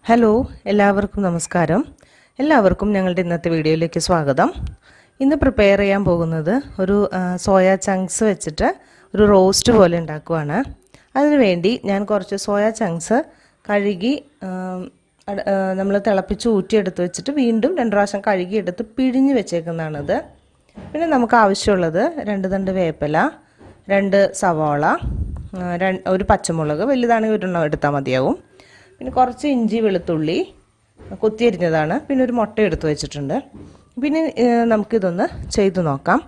Hello, എല്ലാവർക്കും നമസ്കാരം. എല്ലാവർക്കും ഞങ്ങളുടെ ഇന്നത്തെ വീഡിയോയിലേക്ക് സ്വാഗതം. ഇന്ന് പ്രിപ്പയർ ചെയ്യാൻ പോകുന്നത് ഒരു സോയ ചങ്ക്സ് വെച്ചിട്ട് ഒരു റോസ്റ്റ് പോലെ ഉണ്ടാക്കുവാണ്. അതിനുവേണ്ടി ഞാൻ കുറച്ച് സോയ ചങ്ക്സ് കഴുകി നമ്മൾ തിളപ്പിച്ച് ഊറ്റിയെടുത്ത് വെച്ചിട്ട് വീണ്ടും 2 പ്രാവശ്യം കഴുകിയെടുത്ത് പിഴിഞ്ഞ് വെച്ചേക്കുന്നതാണത്. പിന്നെ നമുക്ക് ആവശ്യമുള്ളത് 2 തണ്ട് വേപ്പില, 2 സവാള, ഒരു പച്ചമുളക്, വലുതാണെങ്കിൽ ഒരെണ്ണം എടുത്താൽ മതിയാവും. പിന്നെ കുറച്ച് ഇഞ്ചി വെളുത്തുള്ളി കൊത്തിയരിഞ്ഞതാണ്. പിന്നെ ഒരു മുട്ട എടുത്ത് വെച്ചിട്ടുണ്ട്. പിന്നെ നമുക്കിതൊന്ന് ചെയ്തു നോക്കാം.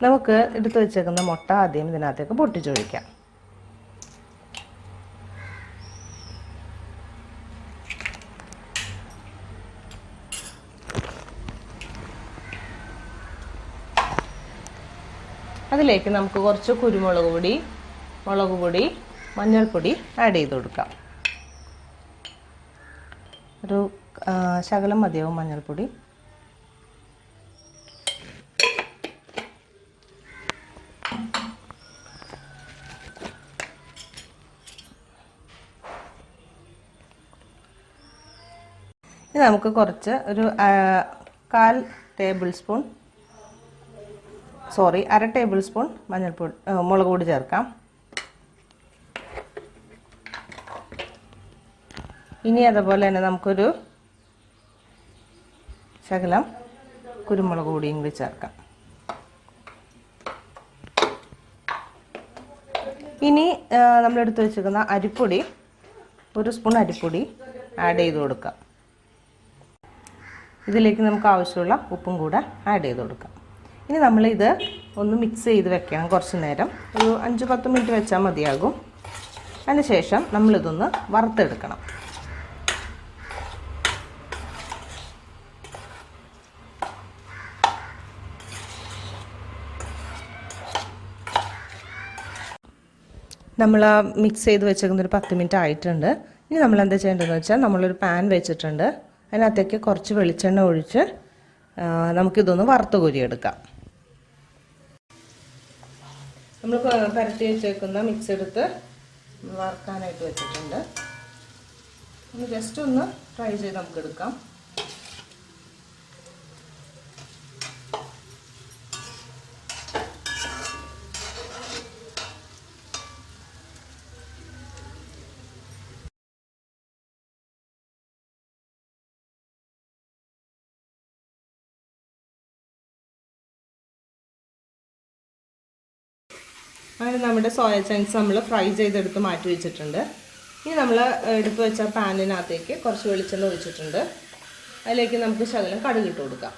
നമുക്ക് എടുത്ത് വെച്ചേക്കുന്ന മുട്ട ആദ്യം ഇതിനകത്തേക്ക് പൊട്ടിച്ചൊഴിക്കാം. അതിലേക്ക് നമുക്ക് കുറച്ച് കുരുമുളക് പൊടി, മുളക് പൊടി, മഞ്ഞൾപ്പൊടി ആഡ് ചെയ്ത് കൊടുക്കാം. ഒരു ശകലം മതിയാവും മഞ്ഞൾപ്പൊടി. ഇനി നമുക്ക് കുറച്ച് ഒരു അര ടേബിൾ സ്പൂൺ മഞ്ഞൾപ്പൊടി മുളക് പൊടി ചേർക്കാം. ഇനി അതുപോലെ തന്നെ നമുക്കൊരു ശകലം കുരുമുളക് പൊടിയും കൂടി ചേർക്കാം. ഇനി നമ്മളെടുത്ത് വെച്ചിരിക്കുന്ന അരിപ്പൊടി, 1 സ്പൂൺ അരിപ്പൊടി ആഡ് ചെയ്ത് കൊടുക്കാം. ഇതിലേക്ക് നമുക്ക് ആവശ്യമുള്ള ഉപ്പും കൂടെ ആഡ് ചെയ്ത് കൊടുക്കാം. ഇനി നമ്മളിത് ഒന്ന് മിക്സ് ചെയ്ത് വെക്കണം കുറച്ച് നേരം. ഒരു 5-10 മിനിറ്റ് വെച്ചാൽ മതിയാകും. അതിനുശേഷം നമ്മളിതൊന്ന് വറുത്തെടുക്കണം. നമ്മൾ മിക്സ് ചെയ്ത് വെച്ചേക്കുന്ന ഒരു 10 മിനിറ്റ് ആയിട്ടുണ്ട്. ഇനി നമ്മൾ എന്താ ചെയ്യേണ്ടതെന്ന് വെച്ചാൽ നമ്മളൊരു പാൻ വെച്ചിട്ടുണ്ട്. അതിനകത്തേക്ക് കുറച്ച് വെളിച്ചെണ്ണ ഒഴിച്ച് നമുക്കിതൊന്ന് വറുത്ത് കോരിയെടുക്കാം. നമ്മൾ പരത്തി വെച്ചേക്കുന്ന മിക്സ് എടുത്ത് വറുക്കാനായിട്ട് വെച്ചിട്ടുണ്ട്. ഒന്ന് ജസ്റ്റ് ഒന്ന് ഫ്രൈ ചെയ്ത് നമുക്ക് എടുക്കാം. അങ്ങനെ നമ്മുടെ സോയ ചങ്ക്സ് നമ്മൾ ഫ്രൈ ചെയ്തെടുത്ത് മാറ്റി വെച്ചിട്ടുണ്ട്. ഇനി നമ്മൾ എടുത്ത് വെച്ച പാനിനകത്തേക്ക് കുറച്ച് വെളിച്ചെണ്ണ ഒഴിച്ചിട്ടുണ്ട്. അതിലേക്ക് നമുക്ക് ശകലം കടുക് ഇട്ട് കൊടുക്കാം.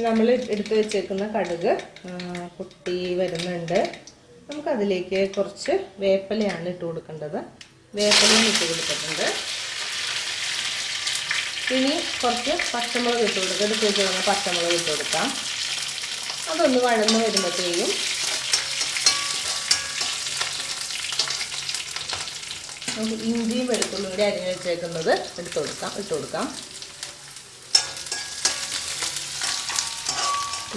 നമ്മൾ എടുത്ത് വെച്ചേക്കുന്ന കടുക് പൊട്ടി വരുന്നുണ്ട്. നമുക്കതിലേക്ക് കുറച്ച് വേപ്പിലയാണ് ഇട്ട് കൊടുക്കേണ്ടത്. വേപ്പിലയും ഇട്ട് കൊടുത്തിട്ടുണ്ട്. ഇനി കുറച്ച് പച്ചമുളക് ഇട്ട് കൊടുക്കുക. എടുത്ത് വെച്ചേക്കുന്ന പച്ചമുളക് ഇട്ട് കൊടുക്കാം. അതൊന്ന് വഴന്ന് വരുമ്പോഴത്തേക്കും നമുക്ക് ഇഞ്ചിയും വെളുത്തുള്ളിയും കൂടി അരിഞ്ഞ് വെച്ചേക്കുന്നത് ഇട്ട് കൊടുക്കാം.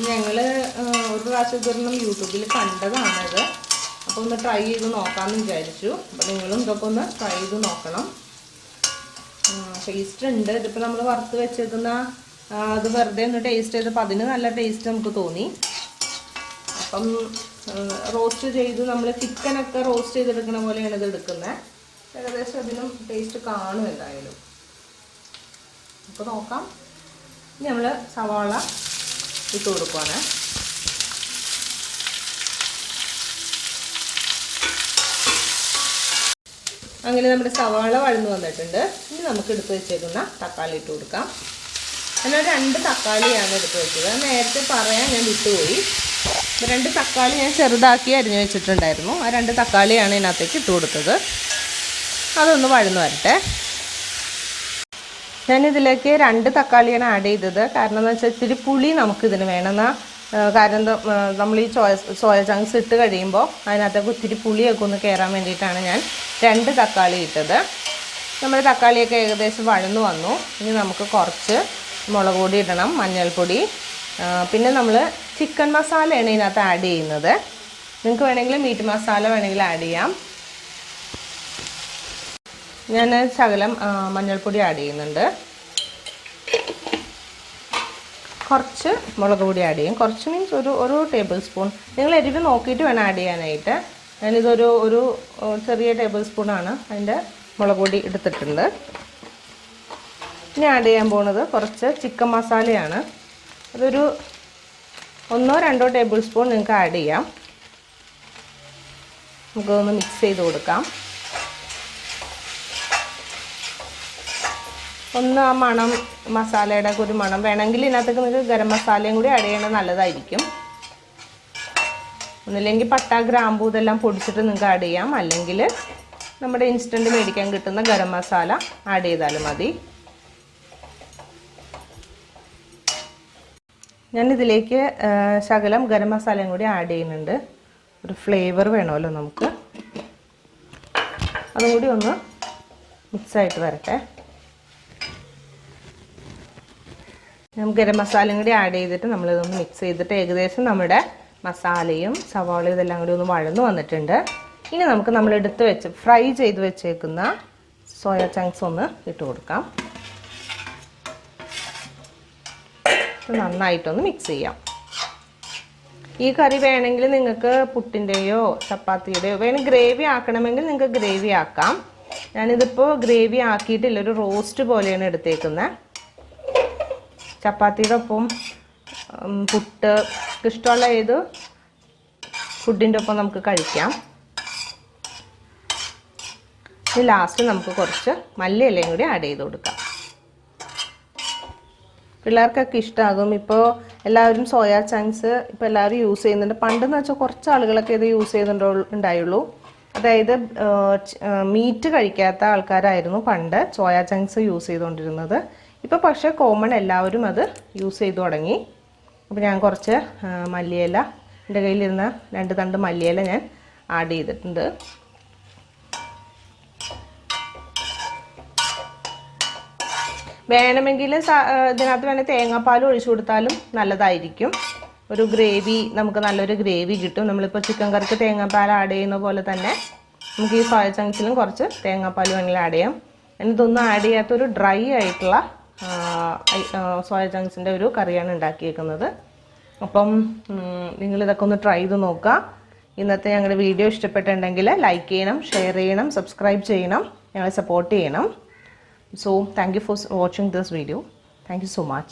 ഞങ്ങൾ ഒരു പ്രാവശ്യം ഇതൊരെണ്ണം യൂട്യൂബിൽ കണ്ടതാണത്. അപ്പോൾ ഒന്ന് ട്രൈ ചെയ്ത് നോക്കാമെന്ന് വിചാരിച്ചു. അപ്പോൾ നിങ്ങളും ഇതൊക്കെ ഒന്ന് ട്രൈ ചെയ്ത് നോക്കണം. ടേസ്റ്റ് ഉണ്ട്. ഇതിപ്പോൾ നമ്മൾ വറുത്ത് വെച്ചേക്കുന്ന അത് വെറുതെ ഒന്ന് ടേസ്റ്റ് ചെയ്തപ്പോൾ അതിന് നല്ല ടേസ്റ്റ് നമുക്ക് തോന്നി. അപ്പം റോസ്റ്റ് ചെയ്ത് നമ്മൾ ചിക്കനൊക്കെ റോസ്റ്റ് ചെയ്തെടുക്കുന്ന പോലെയാണ് ഇത് എടുക്കുന്നത്. ഏകദേശം അതിനും ടേസ്റ്റ് കാണും എന്തായാലും. അപ്പോൾ നോക്കാം. ഇനി നമ്മൾ സവാള ഇട്ട് കൊടുക്കുവാണ്. അങ്ങനെ നമ്മുടെ സവാള വഴന്ന് വന്നിട്ടുണ്ട്. ഇനി നമുക്ക് എടുത്ത് വെച്ചേക്കുന്ന തക്കാളി ഇട്ട് കൊടുക്കാം. എന്നാൽ 2 തക്കാളിയാണ് എടുത്ത് വെച്ചത്. നേരത്തെ പറയാൻ ഞാൻ വിട്ടുപോയി. 2 തക്കാളി ഞാൻ ചെറുതാക്കി അരിഞ്ഞ് വെച്ചിട്ടുണ്ടായിരുന്നു. ആ 2 തക്കാളിയാണ് ഇതിനകത്തേക്ക് ഇട്ട് കൊടുത്തത്. അതൊന്ന് വഴന്ന് വരട്ടെ. ഞാനിതിലേക്ക് 2 തക്കാളിയാണ് ആഡ് ചെയ്തത്. കാരണം എന്ന് വെച്ചാൽ ഇത്തിരി പുളി നമുക്കിതിന് വേണം. എന്നാൽ കാരണം നമ്മൾ ഈ സോയ ചങ്ക്സ് ഇട്ട് കഴിയുമ്പോൾ അതിനകത്തേക്ക് ഒത്തിരി പുളിയൊക്കെ ഒന്ന് കയറാൻ വേണ്ടിയിട്ടാണ് ഞാൻ 2 തക്കാളി ഇട്ടത്. നമ്മുടെ തക്കാളിയൊക്കെ ഏകദേശം വഴന്നു വന്നു. ഇനി നമുക്ക് കുറച്ച് മുളക് പൊടി ഇടണം, മഞ്ഞൾപ്പൊടി, പിന്നെ നമ്മൾ ചിക്കൻ മസാലയാണ് ഇതിനകത്ത് ആഡ് ചെയ്യുന്നത്. നിങ്ങൾക്ക് വേണമെങ്കിൽ മീറ്റ് മസാല വേണമെങ്കിൽ ആഡ് ചെയ്യാം. ഞാൻ ശകലം മഞ്ഞൾപ്പൊടി ആഡ് ചെയ്യുന്നുണ്ട്. കുറച്ച് മുളക് പൊടി ആഡ് ചെയ്യും. കുറച്ച് മീൻസ് ഒരു ടേബിൾ സ്പൂൺ. നിങ്ങൾ എരിവ് നോക്കിയിട്ട് വേണം ആഡ് ചെയ്യാനായിട്ട്. ഞാനിതൊരു ചെറിയ ടേബിൾ സ്പൂണാണ് അതിൻ്റെ മുളക് പൊടി എടുത്തിട്ടുണ്ട്. ഇനി ആഡ് ചെയ്യാൻ പോകുന്നത് കുറച്ച് ചിക്കൻ മസാലയാണ്. അതൊരു 1-2 ടേബിൾ സ്പൂൺ നിങ്ങൾക്ക് ആഡ് ചെയ്യാം. നമുക്കൊന്ന് മിക്സ് ചെയ്ത് കൊടുക്കാം. ഒന്ന് ആ മണം, മസാലയുടെ ഒക്കെ ഒരു മണം വേണമെങ്കിൽ ഇതിനകത്തേക്ക് നിങ്ങൾക്ക് ഗരം മസാലയും കൂടി ആഡ് ചെയ്യണത് നല്ലതായിരിക്കും. ഒന്നില്ലെങ്കിൽ പട്ട, ഗ്രാമ്പൂ ഇതെല്ലാം പൊടിച്ചിട്ട് നിങ്ങൾക്ക് ആഡ് ചെയ്യാം. അല്ലെങ്കിൽ നമ്മുടെ ഇൻസ്റ്റൻറ്റ് മേടിക്കാൻ കിട്ടുന്ന ഗരം മസാല ആഡ് ചെയ്താലും മതി. ഞാനിതിലേക്ക് ശകലം ഗരം മസാലയും കൂടി ആഡ് ചെയ്യുന്നുണ്ട്. ഒരു ഫ്ലേവർ വേണമല്ലോ നമുക്ക്. അതും കൂടി ഒന്ന് മിക്സായിട്ട് വരട്ടെ. ഗരം മസാലയും കൂടി ആഡ് ചെയ്തിട്ട് നമ്മളിതൊന്ന് മിക്സ് ചെയ്തിട്ട് ഏകദേശം നമ്മുടെ മസാലയും സവാളയും ഇതെല്ലാം കൂടി ഒന്ന് വഴന്നു വന്നിട്ടുണ്ട്. ഇനി നമുക്ക് നമ്മൾ ഫ്രൈ ചെയ്ത് വെച്ചേക്കുന്ന സോയ ചങ്ക്സ് ഒന്ന് ഇട്ട് കൊടുക്കാം. നന്നായിട്ടൊന്ന് മിക്സ് ചെയ്യാം. ഈ കറി വേണമെങ്കിൽ നിങ്ങൾക്ക് പുട്ടിൻ്റെയോ ചപ്പാത്തിയുടെയോ വേണമെങ്കിൽ ഗ്രേവി ആക്കണമെങ്കിൽ നിങ്ങൾക്ക് ഗ്രേവി ആക്കാം. ഞാനിതിപ്പോൾ ഗ്രേവി ആക്കിയിട്ടില്ല, ഒരു റോസ്റ്റ് പോലെയാണ് എടുത്തേക്കുന്നത്. ചപ്പാത്തിയുടെ ഒപ്പം പുട്ട് ഇഷ്ടമുള്ള ഏത് ഫുഡിൻ്റെ ഒപ്പം നമുക്ക് കഴിക്കാം. ഇനി ലാസ്റ്റ് നമുക്ക് കുറച്ച് മല്ലിയിലയും കൂടി ആഡ് ചെയ്ത് കൊടുക്കാം. പിള്ളേർക്കൊക്കെ ഇഷ്ടമാകും. ഇപ്പോൾ എല്ലാവരും സോയ ചങ്ക്സ് ഇപ്പോൾ എല്ലാവരും യൂസ് ചെയ്യുന്നുണ്ട്. പണ്ടെന്ന് വെച്ചാൽ കുറച്ച് ആളുകളൊക്കെ ഇത് യൂസ് ചെയ്യുന്നുണ്ടായുള്ളൂ. അതായത് മീറ്റ് കഴിക്കാത്ത ആൾക്കാരായിരുന്നു പണ്ട് സോയ ചങ്ക്സ് യൂസ് ചെയ്തുകൊണ്ടിരുന്നത്. ഇപ്പോൾ പക്ഷേ കോമൺ എല്ലാവരും അത് യൂസ് ചെയ്തു തുടങ്ങി. അപ്പോൾ ഞാൻ കുറച്ച് മല്ലിയില, എൻ്റെ കയ്യിലിരുന്ന 2 തണ്ട് മല്ലിയില ഞാൻ ആഡ് ചെയ്തിട്ടുണ്ട്. വേണമെങ്കിൽ ഇതിനകത്ത് വേണമെങ്കിൽ തേങ്ങാപ്പാൽ ഒഴിച്ചു കൊടുത്താലും നല്ലതായിരിക്കും. ഒരു ഗ്രേവി, നമുക്ക് നല്ലൊരു ഗ്രേവി കിട്ടും. നമ്മളിപ്പോൾ ചിക്കൻ കറിക്ക് തേങ്ങാപ്പാൽ ആഡ് ചെയ്യുന്ന പോലെ തന്നെ നമുക്ക് ഈ സോയ ചങ്ക്സിലും കുറച്ച് തേങ്ങാപ്പാൽ വേണമെങ്കിൽ ആഡ് ചെയ്യാം. ഇതൊന്നും ആഡ് ചെയ്യാത്തൊരു ഡ്രൈ ആയിട്ടുള്ള സോയ ചങ്ക്സിൻ്റെ ഒരു കറിയാണ് ഉണ്ടാക്കിയേക്കുന്നത്. അപ്പം നിങ്ങളിതൊക്കെ ഒന്ന് ട്രൈ ചെയ്ത് നോക്കുക. ഇന്നത്തെ ഞങ്ങളുടെ വീഡിയോ ഇഷ്ടപ്പെട്ടിട്ടുണ്ടെങ്കിൽ ലൈക്ക് ചെയ്യണം, ഷെയർ ചെയ്യണം, സബ്സ്ക്രൈബ് ചെയ്യണം, ഞങ്ങളെ സപ്പോർട്ട് ചെയ്യണം. So thank you for watching this video. Thank you so much.